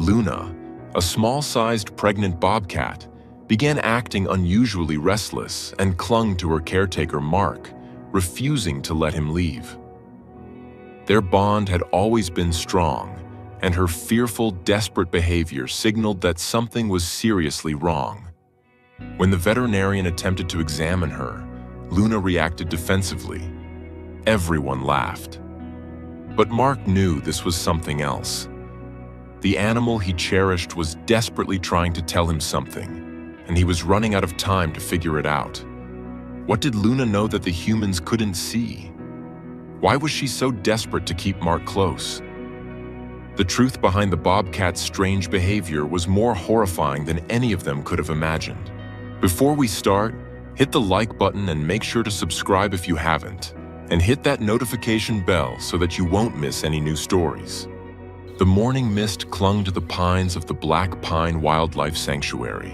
Luna, a small-sized pregnant bobcat, began acting unusually restless and clung to her caretaker Mark, refusing to let him leave. Their bond had always been strong, and her fearful, desperate behavior signaled that something was seriously wrong. When the veterinarian attempted to examine her, Luna reacted defensively. Everyone laughed. But Mark knew this was something else. The animal he cherished was desperately trying to tell him something, and he was running out of time to figure it out. What did Luna know that the humans couldn't see? Why was she so desperate to keep Mark close? The truth behind the bobcat's strange behavior was more horrifying than any of them could have imagined. Before we start, hit the like button and make sure to subscribe if you haven't, and hit that notification bell so that you won't miss any new stories. The morning mist clung to the pines of the Black Pine Wildlife Sanctuary,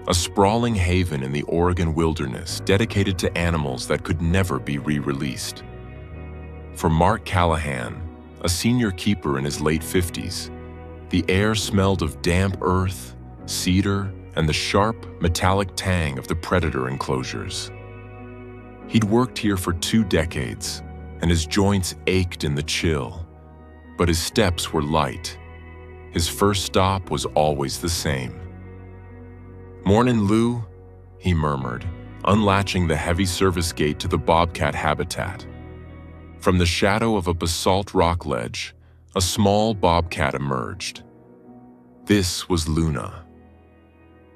a sprawling haven in the Oregon wilderness dedicated to animals that could never be re-released. For Mark Callahan, a senior keeper in his late 50s, the air smelled of damp earth, cedar, and the sharp, metallic tang of the predator enclosures. He'd worked here for 2 decades, and his joints ached in the chill. But his steps were light. His first stop was always the same. "Mornin', Lou," he murmured, unlatching the heavy service gate to the bobcat habitat. From the shadow of a basalt rock ledge, a small bobcat emerged. This was Luna.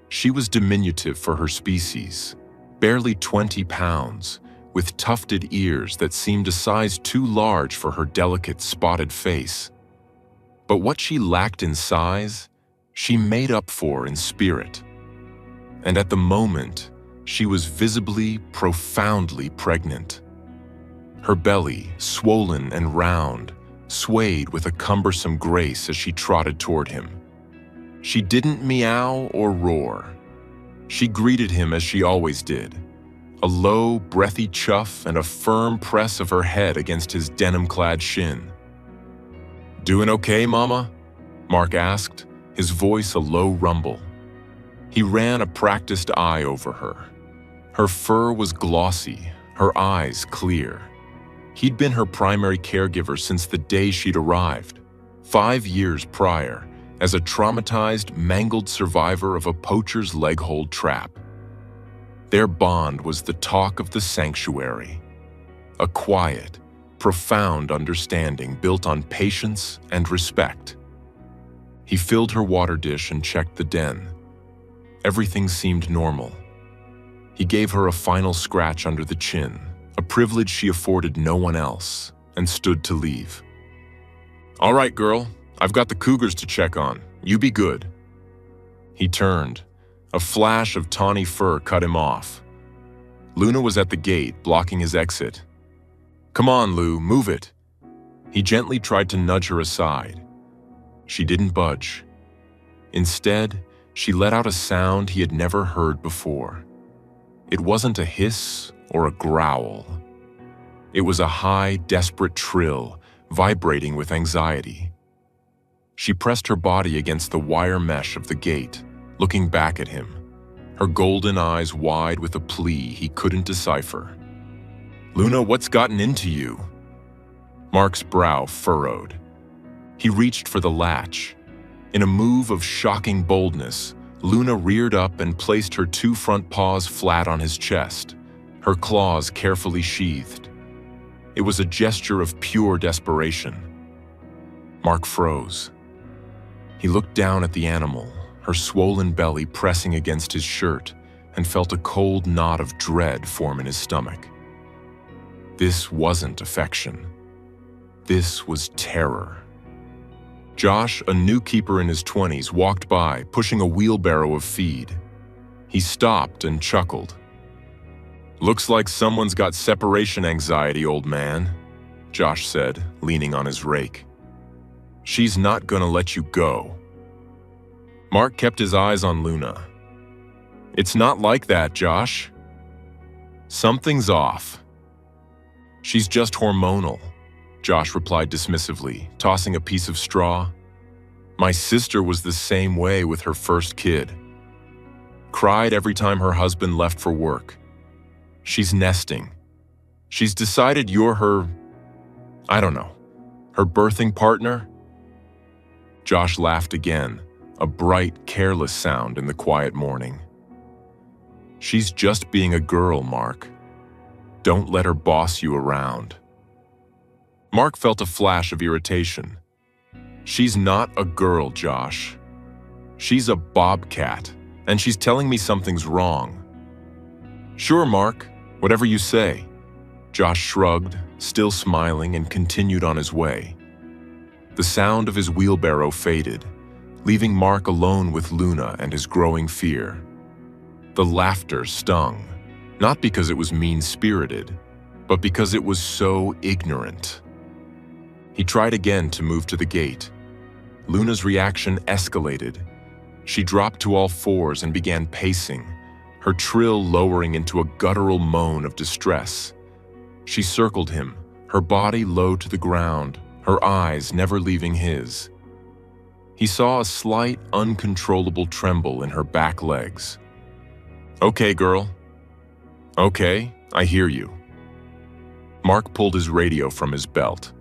She was diminutive for her species, barely 20 pounds, with tufted ears that seemed a size too large for her delicate, spotted face. But what she lacked in size, she made up for in spirit. And at the moment, she was visibly, profoundly pregnant. Her belly, swollen and round, swayed with a cumbersome grace as she trotted toward him. She didn't meow or roar. She greeted him as she always did, a low, breathy chuff and a firm press of her head against his denim-clad shin. "Doing okay, Mama?" Mark asked, his voice a low rumble. He ran a practiced eye over her. Her fur was glossy, her eyes clear. He'd been her primary caregiver since the day she'd arrived, 5 years prior, as a traumatized, mangled survivor of a poacher's leg-hold trap. Their bond was the talk of the sanctuary, a quiet, profound understanding built on patience and respect. He filled her water dish and checked the den. Everything seemed normal. He gave her a final scratch under the chin, a privilege she afforded no one else, and stood to leave. "All right, girl, I've got the cougars to check on. You be good." He turned. A flash of tawny fur cut him off. Luna was at the gate, blocking his exit. "Come on, Lou, move it." He gently tried to nudge her aside. She didn't budge. Instead, she let out a sound he had never heard before. It wasn't a hiss or a growl. It was a high, desperate trill, vibrating with anxiety. She pressed her body against the wire mesh of the gate, looking back at him, her golden eyes wide with a plea he couldn't decipher. "Luna, what's gotten into you?" Mark's brow furrowed. He reached for the latch. In a move of shocking boldness, Luna reared up and placed her 2 front paws flat on his chest, her claws carefully sheathed. It was a gesture of pure desperation. Mark froze. He looked down at the animal, her swollen belly pressing against his shirt, and felt a cold knot of dread form in his stomach. This wasn't affection. This was terror. Josh, a new keeper in his 20s, walked by, pushing a wheelbarrow of feed. He stopped and chuckled. "Looks like someone's got separation anxiety, old man," Josh said, leaning on his rake. "She's not gonna let you go." Mark kept his eyes on Luna. "It's not like that, Josh. Something's off." "She's just hormonal," Josh replied dismissively, tossing a piece of straw. My sister was the same way with her first kid. Cried every time her husband left for work. She's nesting. She's decided you're her, I don't know, her birthing partner?" Josh laughed again, a bright, careless sound in the quiet morning. "She's just being a girl, Mark. Don't let her boss you around." Mark felt a flash of irritation. "She's not a girl, Josh. She's a bobcat, and she's telling me something's wrong." "Sure, Mark, whatever you say." Josh shrugged, still smiling, and continued on his way. The sound of his wheelbarrow faded, leaving Mark alone with Luna and his growing fear. The laughter stung, not because it was mean-spirited, but because it was so ignorant. He tried again to move to the gate. Luna's reaction escalated. She dropped to all fours and began pacing, her trill lowering into a guttural moan of distress. She circled him, her body low to the ground, her eyes never leaving his. He saw a slight, uncontrollable tremble in her back legs. "Okay, girl. Okay, I hear you." Mark pulled his radio from his belt.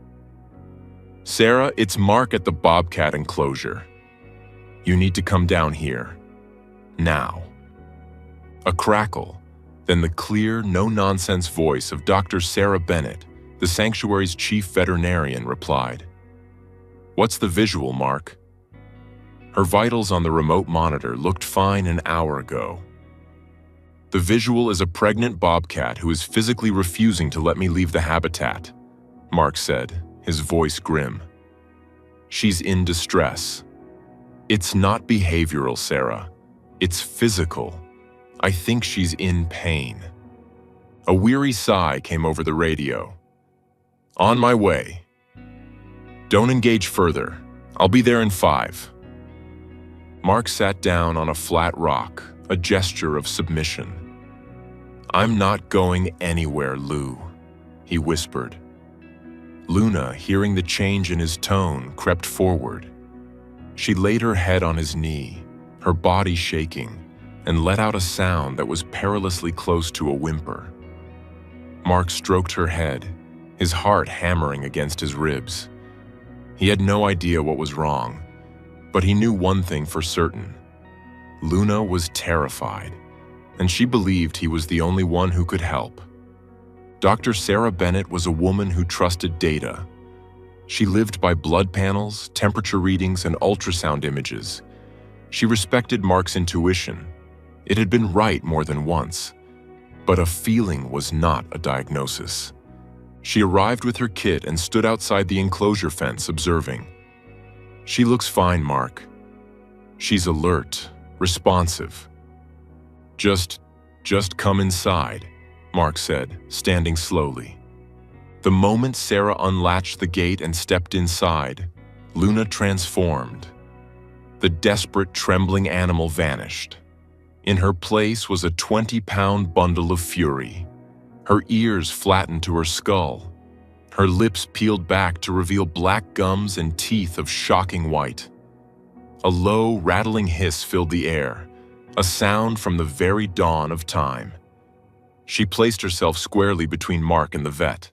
"Sarah, it's Mark at the Bobcat enclosure. You need to come down here. Now." A crackle, then the clear, no-nonsense voice of Dr. Sarah Bennett, the sanctuary's chief veterinarian, replied. "What's the visual, Mark?" Her vitals on the remote monitor looked fine an hour ago. "The visual is a pregnant bobcat who is physically refusing to let me leave the habitat," Mark said, his voice grim. "She's in distress. It's not behavioral, Sarah. It's physical. I think she's in pain." A weary sigh came over the radio. "On my way. Don't engage further. I'll be there in 5. Mark sat down on a flat rock, a gesture of submission. "I'm not going anywhere, Lou," he whispered. Luna, hearing the change in his tone, crept forward. She laid her head on his knee, her body shaking, and let out a sound that was perilously close to a whimper. Mark stroked her head, his heart hammering against his ribs. He had no idea what was wrong, but he knew one thing for certain. Luna was terrified, and she believed he was the only one who could help. Dr. Sarah Bennett was a woman who trusted data. She lived by blood panels, temperature readings, and ultrasound images. She respected Mark's intuition. It had been right more than once. But a feeling was not a diagnosis. She arrived with her kit and stood outside the enclosure fence, observing. "She looks fine, Mark. She's alert, responsive." Just come inside," Mark said, standing slowly. The moment Sarah unlatched the gate and stepped inside, Luna transformed. The desperate, trembling animal vanished. In her place was a 20-pound bundle of fury. Her ears flattened to her skull. Her lips peeled back to reveal black gums and teeth of shocking white. A low, rattling hiss filled the air, a sound from the very dawn of time. She placed herself squarely between Mark and the vet.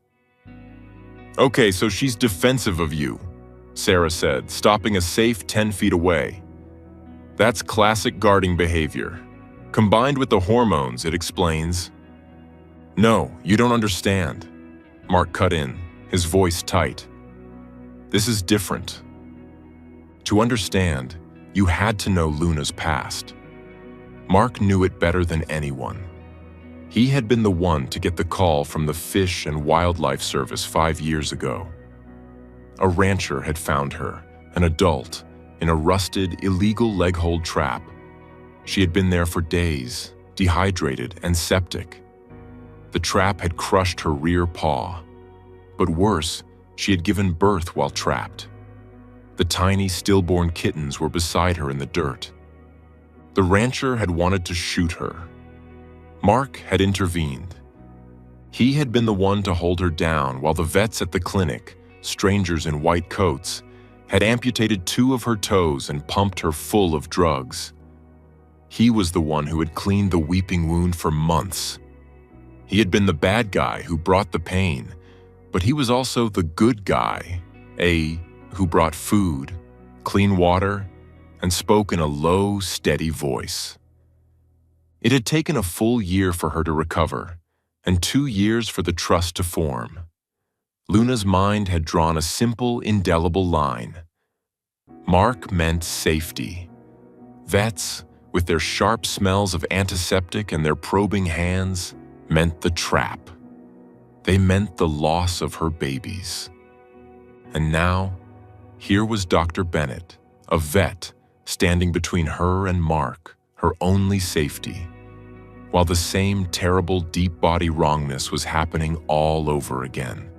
"Okay, so she's defensive of you," Sarah said, stopping a safe 10 feet away. "That's classic guarding behavior. Combined with the hormones, it explains." "No, you don't understand," Mark cut in, his voice tight. "This is different. To understand, you had to know Luna's past." Mark knew it better than anyone. He had been the one to get the call from the Fish and Wildlife Service 5 years ago. A rancher had found her, an adult, in a rusted, illegal leg-hold trap. She had been there for days, dehydrated and septic. The trap had crushed her rear paw. But worse, she had given birth while trapped. The tiny, stillborn kittens were beside her in the dirt. The rancher had wanted to shoot her. Mark had intervened. He had been the one to hold her down while the vets at the clinic, strangers in white coats, had amputated 2 of her toes and pumped her full of drugs. He was the one who had cleaned the weeping wound for months. He had been the bad guy who brought the pain, but he was also the good guy, who brought food, clean water, and spoke in a low, steady voice. It had taken a full year for her to recover, and 2 years for the trust to form. Luna's mind had drawn a simple, indelible line. Mark meant safety. Vets, with their sharp smells of antiseptic and their probing hands, meant the trap. They meant the loss of her babies. And now, here was Dr. Bennett, a vet, standing between her and Mark, her only safety, while the same terrible deep-body wrongness was happening all over again.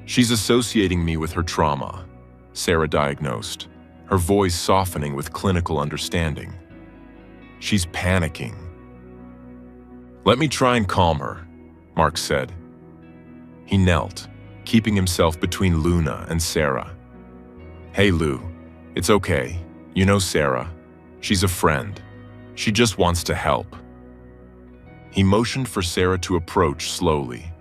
"She's associating me with her trauma," Sarah diagnosed, her voice softening with clinical understanding. "She's panicking." "Let me try and calm her," Mark said. He knelt, keeping himself between Luna and Sarah. "Hey, Lou, it's okay. You know Sarah. She's a friend. She just wants to help." He motioned for Sarah to approach slowly.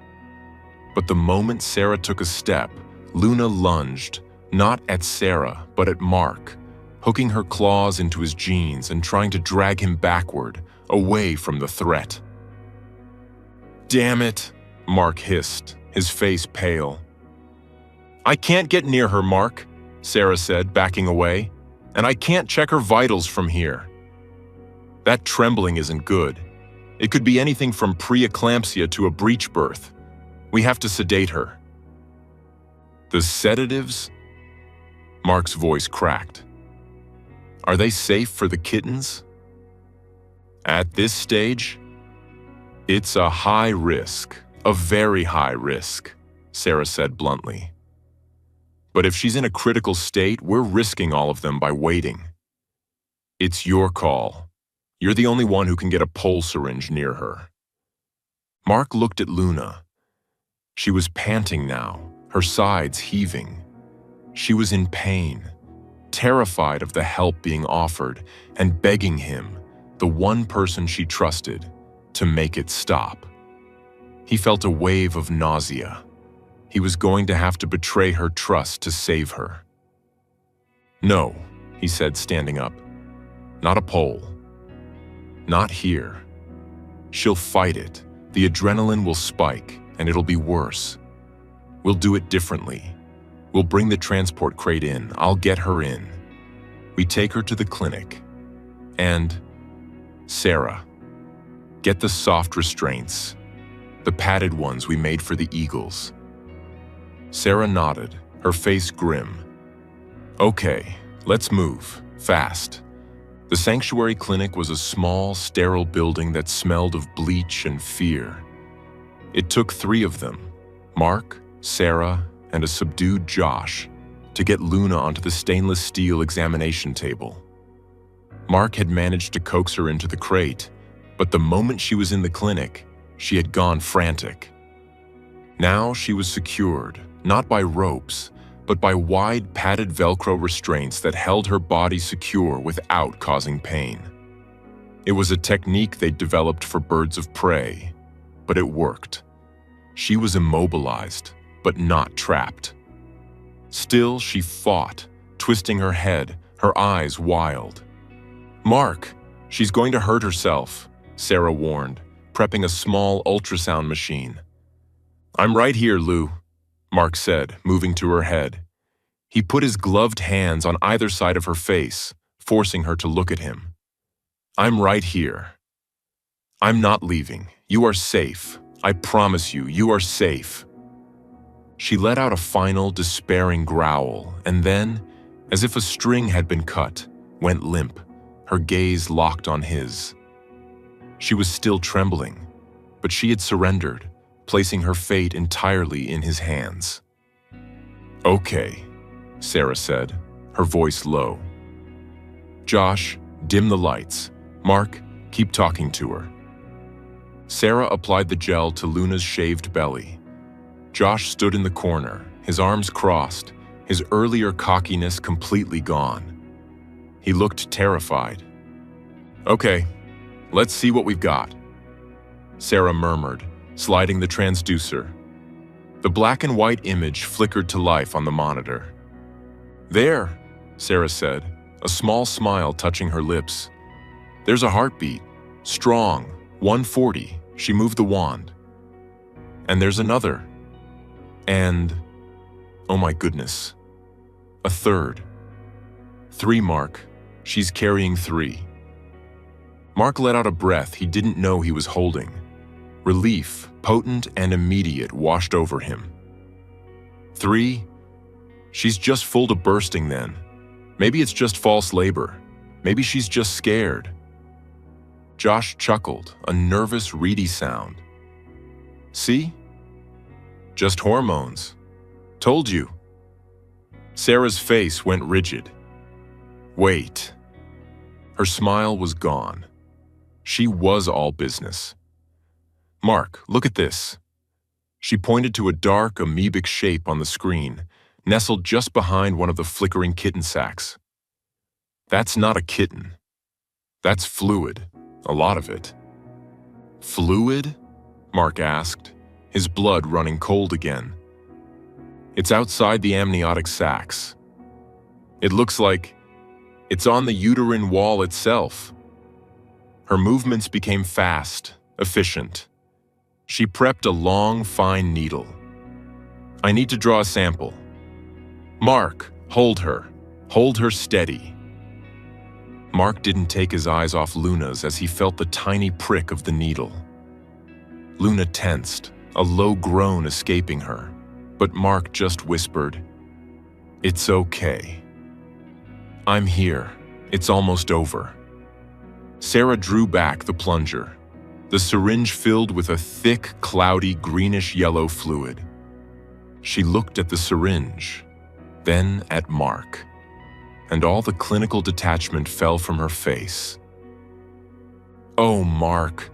But the moment Sarah took a step, Luna lunged, not at Sarah, but at Mark, hooking her claws into his jeans and trying to drag him backward, away from the threat. "Damn it," Mark hissed, his face pale. "I can't get near her, Mark," Sarah said, backing away, "and I can't check her vitals from here. That trembling isn't good. It could be anything from preeclampsia to a breech birth. We have to sedate her." "The sedatives?" Mark's voice cracked. "Are they safe for the kittens?" "At this stage? It's a high risk, a very high risk," Sarah said bluntly. "But if she's in a critical state, we're risking all of them by waiting. It's your call. You're the only one who can get a pole syringe near her." Mark looked at Luna. She was panting now, her sides heaving. She was in pain, terrified of the help being offered, and begging him, the one person she trusted, to make it stop. He felt a wave of nausea. He was going to have to betray her trust to save her. "No," he said, standing up. "Not a pole. Not here. She'll fight it. The adrenaline will spike, and it'll be worse. We'll do it differently. We'll bring the transport crate in. I'll get her in. We take her to the clinic. And, Sarah, get the soft restraints, the padded ones we made for the eagles." Sarah nodded, her face grim. "Okay, let's move, fast." The sanctuary clinic was a small, sterile building that smelled of bleach and fear. It took 3 of them, Mark, Sarah, and a subdued Josh, to get Luna onto the stainless steel examination table. Mark had managed to coax her into the crate, but the moment she was in the clinic, she had gone frantic. Now she was secured, not by ropes, but by wide padded Velcro restraints that held her body secure without causing pain. It was a technique they'd developed for birds of prey, but it worked. She was immobilized, but not trapped. Still, she fought, twisting her head, her eyes wild. "Mark, she's going to hurt herself," Sarah warned, prepping a small ultrasound machine. "I'm right here, Lou," Mark said, moving to her head. He put his gloved hands on either side of her face, forcing her to look at him. "I'm right here. I'm not leaving. You are safe. I promise you, you are safe." She let out a final, despairing growl, and then, as if a string had been cut, went limp, her gaze locked on his. She was still trembling, but she had surrendered, placing her fate entirely in his hands. "Okay," Sarah said, her voice low. "Josh, dim the lights. Mark, keep talking to her." Sarah applied the gel to Luna's shaved belly. Josh stood in the corner, his arms crossed, his earlier cockiness completely gone. He looked terrified. "Okay, let's see what we've got," Sarah murmured, sliding the transducer. The black and white image flickered to life on the monitor. "There," Sarah said, a small smile touching her lips. "There's a heartbeat. Strong. 140. She moved the wand. And there's another. And, oh my goodness, a third. 3, Mark. She's carrying 3. Mark let out a breath he didn't know he was holding. Relief, potent and immediate, washed over him. 3? She's just full to bursting then. Maybe it's just false labor. Maybe she's just scared. Josh chuckled, a nervous, reedy sound. See? Just hormones. Told you. Sarah's face went rigid. Wait. Her smile was gone. She was all business. Mark, look at this. She pointed to a dark, amoebic shape on the screen, nestled just behind one of the flickering kitten sacks. That's not a kitten. That's fluid, a lot of it. Fluid? Mark asked, his blood running cold again. It's outside the amniotic sacs. It looks like it's on the uterine wall itself. Her movements became fast, efficient. She prepped a long, fine needle. I need to draw a sample. Mark, hold her. Hold her steady. Mark didn't take his eyes off Luna's as he felt the tiny prick of the needle. Luna tensed, a low groan escaping her, but Mark just whispered, "It's okay. I'm here. It's almost over." Sarah drew back the plunger, the syringe filled with a thick, cloudy, greenish-yellow fluid. She looked at the syringe, then at Mark, and all the clinical detachment fell from her face. "Oh, Mark,"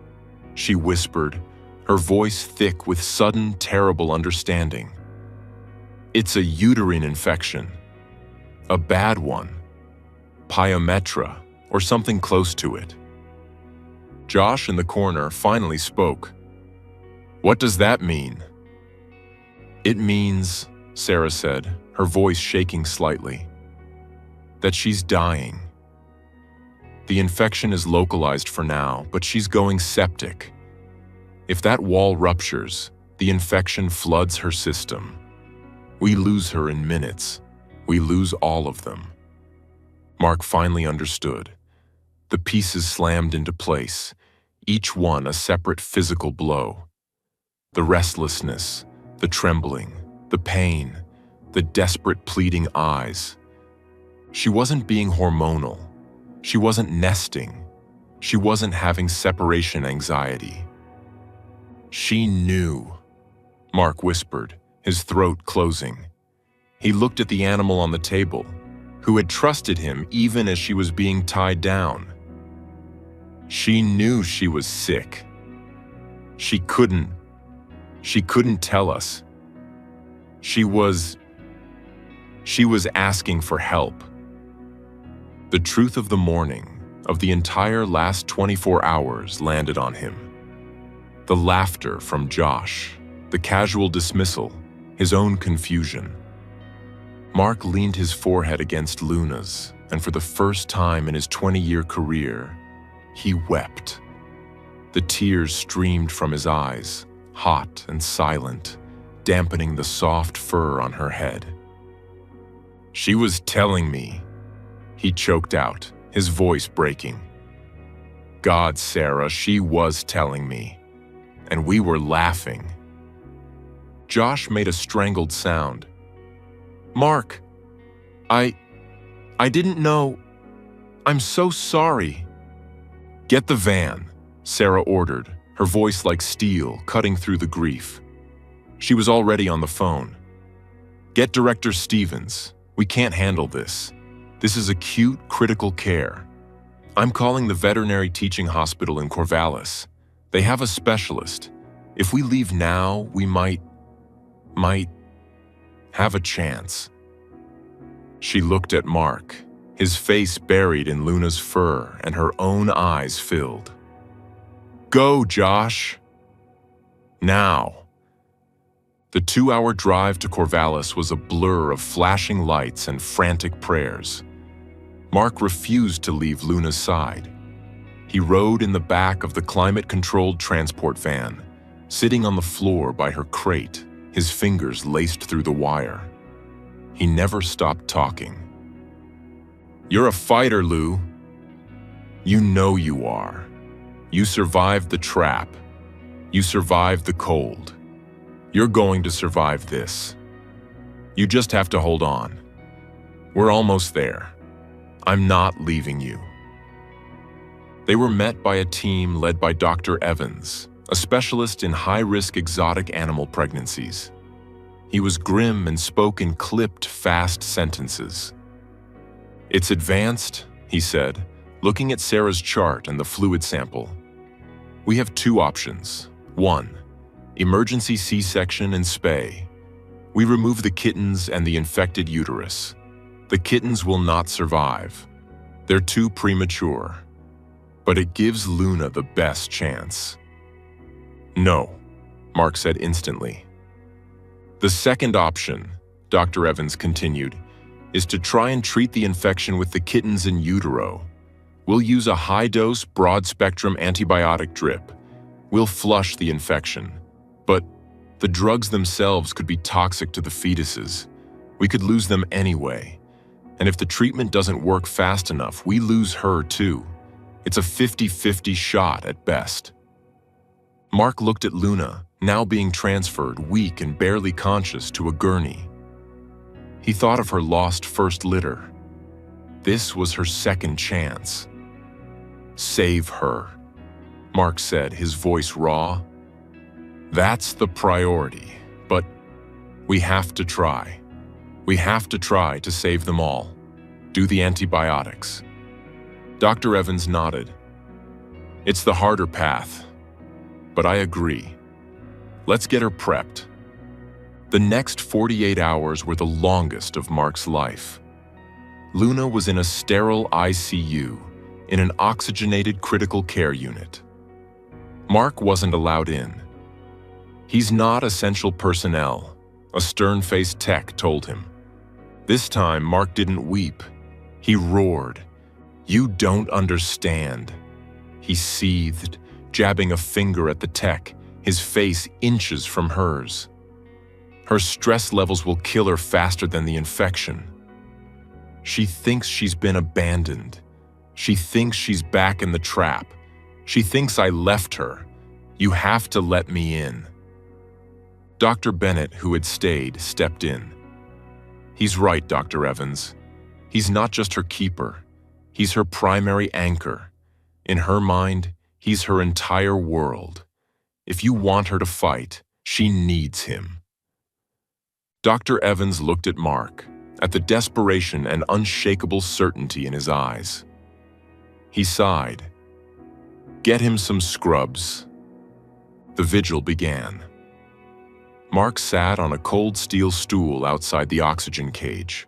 she whispered, her voice thick with sudden, terrible understanding. "It's a uterine infection. A bad one. Pyometra, or something close to it." Josh in the corner finally spoke. "What does that mean?" "It means," Sarah said, her voice shaking slightly, "that she's dying. The infection is localized for now, but she's going septic. If that wall ruptures, the infection floods her system. We lose her in minutes. We lose all of them." Mark finally understood. The pieces slammed into place, each one a separate physical blow. The restlessness, the trembling, the pain, the desperate pleading eyes. She wasn't being hormonal. She wasn't nesting. She wasn't having separation anxiety. She knew, Mark whispered, his throat closing. He looked at the animal on the table, who had trusted him even as she was being tied down. She knew she was sick. She couldn't tell us. She was asking for help. The truth of the morning, of the entire last 24 hours, landed on him. The laughter from Josh, the casual dismissal, his own confusion. Mark leaned his forehead against Luna's, and for the first time in his 20-year career, he wept. The tears streamed from his eyes, hot and silent, dampening the soft fur on her head. "She was telling me," he choked out, his voice breaking. "God, Sarah, she was telling me. And we were laughing." Josh made a strangled sound. "Mark, I didn't know. I'm so sorry." "Get the van," Sarah ordered, her voice like steel, cutting through the grief. She was already on the phone. "Get Director Stevens. We can't handle this. This is acute, critical care. I'm calling the veterinary teaching hospital in Corvallis. They have a specialist. If we leave now, we might have a chance." She looked at Mark, his face buried in Luna's fur and her own eyes filled. "Go, Josh! Now!" The 2-hour drive to Corvallis was a blur of flashing lights and frantic prayers. Mark refused to leave Luna's side. He rode in the back of the climate-controlled transport van, sitting on the floor by her crate, his fingers laced through the wire. He never stopped talking. "You're a fighter, Lou. You know you are. You survived the trap. You survived the cold. You're going to survive this. You just have to hold on. We're almost there. I'm not leaving you." They were met by a team led by Dr. Evans, a specialist in high-risk exotic animal pregnancies. He was grim and spoke in clipped, fast sentences. "It's advanced," he said, looking at Sarah's chart and the fluid sample. "We have 2 options. 1, emergency C-section and spay. We remove the kittens and the infected uterus. The kittens will not survive. They're too premature. But it gives Luna the best chance." "No," Mark said instantly. "The second option," Dr. Evans continued, "is to try and treat the infection with the kittens in utero. We'll use a high-dose, broad-spectrum antibiotic drip. We'll flush the infection. But the drugs themselves could be toxic to the fetuses. We could lose them anyway. And if the treatment doesn't work fast enough, we lose her too. It's a 50-50 shot at best." Mark looked at Luna, now being transferred, weak and barely conscious, to a gurney. He thought of her lost first litter. This was her second chance. "Save her," Mark said, his voice raw. "That's the priority, but we have to try. We have to try to save them all. Do the antibiotics." Dr. Evans nodded. "It's the harder path, but I agree. Let's get her prepped." The next 48 hours were the longest of Mark's life. Luna was in a sterile ICU, in an oxygenated critical care unit. Mark wasn't allowed in. "He's not essential personnel," a stern-faced tech told him. This time, Mark didn't weep. He roared. "You don't understand." He seethed, jabbing a finger at the tech, his face inches from hers. "Her stress levels will kill her faster than the infection. She thinks she's been abandoned. She thinks she's back in the trap. She thinks I left her. You have to let me in." Dr. Bennett, who had stayed, stepped in. "He's right, Dr. Evans. He's not just her keeper. He's her primary anchor. In her mind, he's her entire world. If you want her to fight, she needs him." Dr. Evans looked at Mark, at the desperation and unshakable certainty in his eyes. He sighed. "Get him some scrubs." The vigil began. Mark sat on a cold steel stool outside the oxygen cage.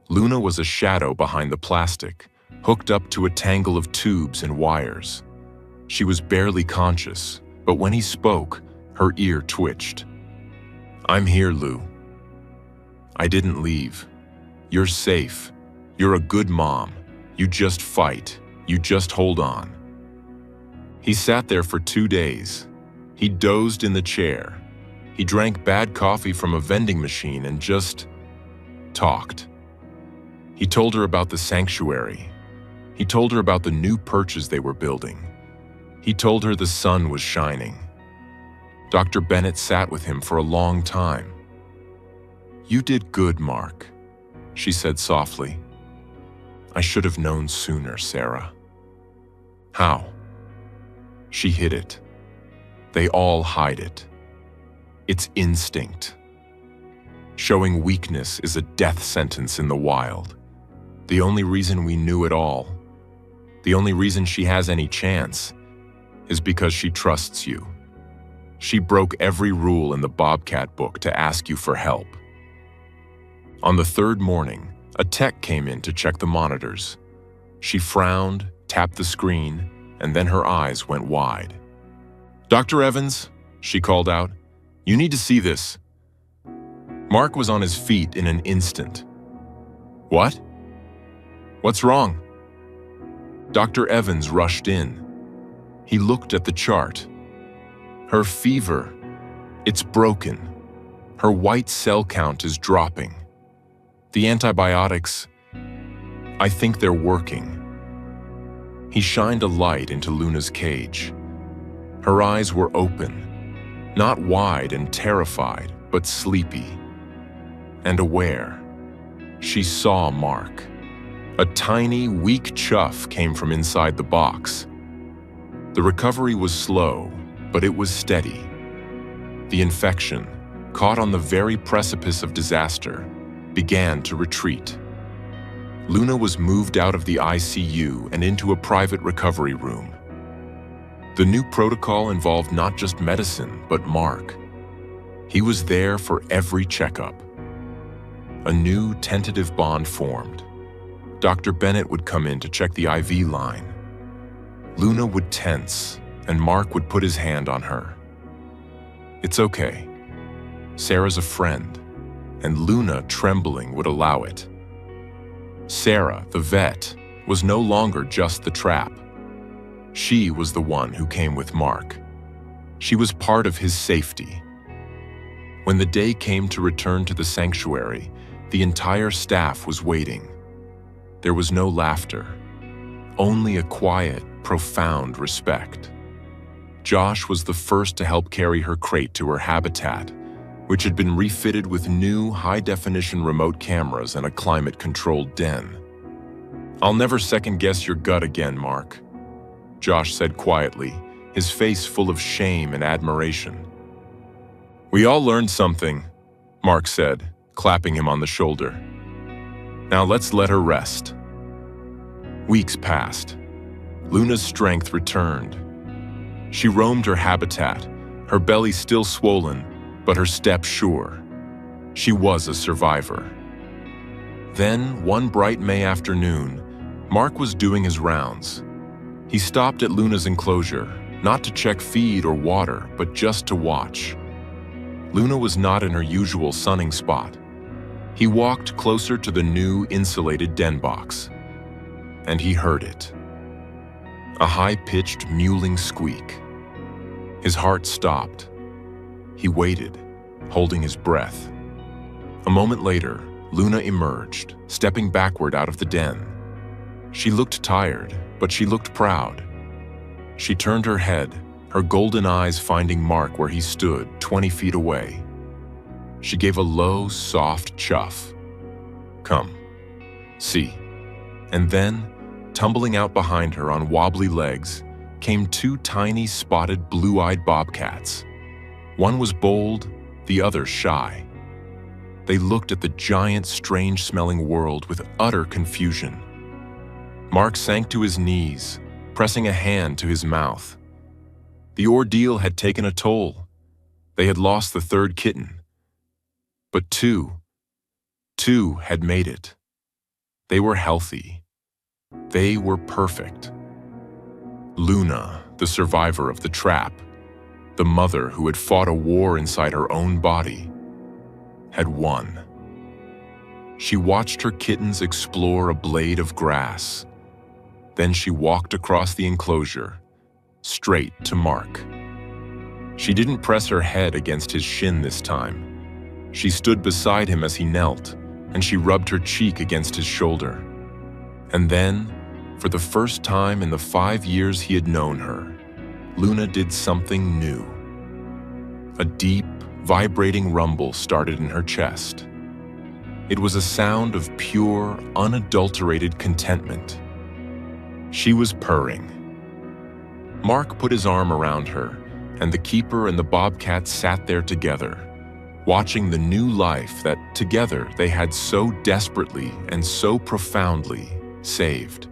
Luna was a shadow behind the plastic, hooked up to a tangle of tubes and wires. She was barely conscious, but when he spoke, her ear twitched. "I'm here, Lou. I didn't leave. You're safe. You're a good mom. You just fight. You just hold on." He sat there for 2 days. He dozed in the chair. He drank bad coffee from a vending machine and just talked. He told her about the sanctuary. He told her about the new perches they were building. He told her the sun was shining. Dr. Bennett sat with him for a long time. "You did good, Mark," she said softly. "I should have known sooner, Sarah." "How?" She hid it. They all hide it. It's instinct. Showing weakness is a death sentence in the wild. The only reason we knew it all, the only reason she has any chance, is because she trusts you. She broke every rule in the Bobcat book to ask you for help. On the 3rd morning, A tech came in to check the monitors. She frowned, tapped the screen, and then her eyes went wide. "Dr. Evans," she called out, "you need to see this." Mark was on his feet in an instant. "What? What's wrong?" Dr. Evans rushed in. He looked at the chart. Her fever, it's broken. Her white cell count is dropping. The antibiotics, I think they're working. He shined a light into Luna's cage. Her eyes were open, not wide and terrified, but sleepy and aware. She saw Mark. A tiny, weak chuff came from inside the box. The recovery was slow, but it was steady. The infection, caught on the very precipice of disaster, began to retreat. Luna was moved out of the ICU and into a private recovery room. The new protocol involved not just medicine, but Mark. He was there for every checkup. A new tentative bond formed. Dr. Bennett would come in to check the IV line. Luna would tense, and Mark would put his hand on her. "It's okay. Sarah's a friend," and Luna, trembling, would allow it. Sarah, the vet, was no longer just the trap. She was the one who came with Mark. She was part of his safety. When the day came to return to the sanctuary, the entire staff was waiting. There was no laughter, only a quiet, profound respect. Josh was the first to help carry her crate to her habitat, which had been refitted with new high-definition remote cameras and a climate-controlled den. "I'll never second-guess your gut again, Mark," Josh said quietly, his face full of shame and admiration. "We all learned something," Mark said, clapping him on the shoulder. "Now let's let her rest." Weeks passed. Luna's strength returned. She roamed her habitat, her belly still swollen, but her step sure. She was a survivor. Then, one bright May afternoon, Mark was doing his rounds. He stopped at Luna's enclosure, not to check feed or water, but just to watch. Luna was not in her usual sunning spot. He walked closer to the new insulated den box, and he heard it. A high-pitched, mewling squeak. His heart stopped. He waited, holding his breath. A moment later, Luna emerged, stepping backward out of the den. She looked tired, but she looked proud. She turned her head, her golden eyes finding Mark where he stood, 20 feet away. She gave a low, soft chuff. "Come. See." And then, tumbling out behind her on wobbly legs, came two tiny, spotted, blue-eyed bobcats. One was bold, the other shy. They looked at the giant, strange-smelling world with utter confusion. Mark sank to his knees, pressing a hand to his mouth. The ordeal had taken a toll. They had lost the third kitten. But two had made it. They were healthy. They were perfect. Luna, the survivor of the trap, the mother who had fought a war inside her own body, had won. She watched her kittens explore a blade of grass. Then she walked across the enclosure, straight to Mark. She didn't press her head against his shin this time. She stood beside him as he knelt, and she rubbed her cheek against his shoulder. And then, for the first time in the 5 years he had known her, Luna did something new. A deep, vibrating rumble started in her chest. It was a sound of pure, unadulterated contentment. She was purring. Mark put his arm around her, and the keeper and the bobcat sat there together, watching the new life that, together, they had so desperately and so profoundly saved.